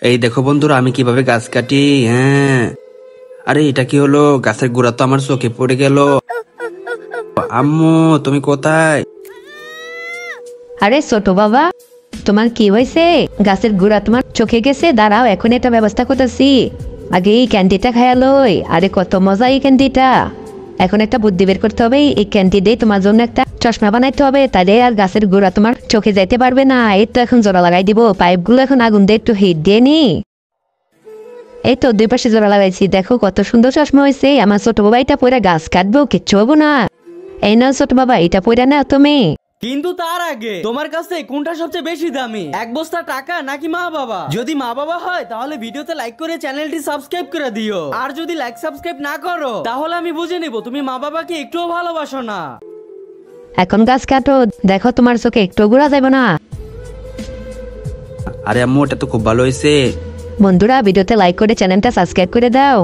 এই দেখো বন্ধুরা আমি কিভাবে গাছ কাটি। হ্যাঁ, আরে এটা কি হলো? গাছের গোড়া তো আমার চোখে পড়ে গেল। আম্মু তুমি কোথায়? আরে ছোট বাবা, তোমার কি হয়েছে? গাছের গোড়া তোমার চোখে গেছে? দাঁড়াও, এখন এটা ব্যবস্থা করতেছি। আগে এই ক্যান্ডিটা খাইয়া লই। আরে কত মজা এই ক্যান্ডিটা। এখন একটা বুদ্ধি বের করতে হবে। এই ক্যান্ডি দিয়ে তোমার জন্য একটা চশমা বানাইতে হবে, তাহলে আর গাছের গোড়া তোমার চোখে যাইতে পারবে না। এই তো এখন জোড়া লাগাই দিব। পাইপগুলো এখন আগুন দিয়ে একটু হিট দিয়ে নি। এই তো দুই পাশে জোড়া লাগাইছি, দেখো কত সুন্দর চশমা হয়েছে। আমার ছোট বাবা এটা পরে গাছ কাটবো, কিচ্ছু হবো না। এই না ছোট বাবা, এটা পরে না তুমি। কিন্তু তার আগে তোমার কাছে কোনটা সবচেয়ে বেশি দামি, এক বস্তা টাকা নাকি মা বাবা? যদি মা বাবা হয় তাহলে ভিডিওতে লাইক করে চ্যানেলটি সাবস্ক্রাইব করে দিও। আর যদি লাইক সাবস্ক্রাইব না করো তাহলে আমি বুঝে নিব তুমি মা বাবাকে একটুও ভালোবাসো না। এখন গাছ কাটো, দেখো তোমার চোখে একটু ঘোরা যাবে না। আরে আম্মু এটা তো খুব ভালো হয়েছে। বন্ধুরা ভিডিওতে লাইক করে চ্যানেলটা সাবস্ক্রাইব করে দাও।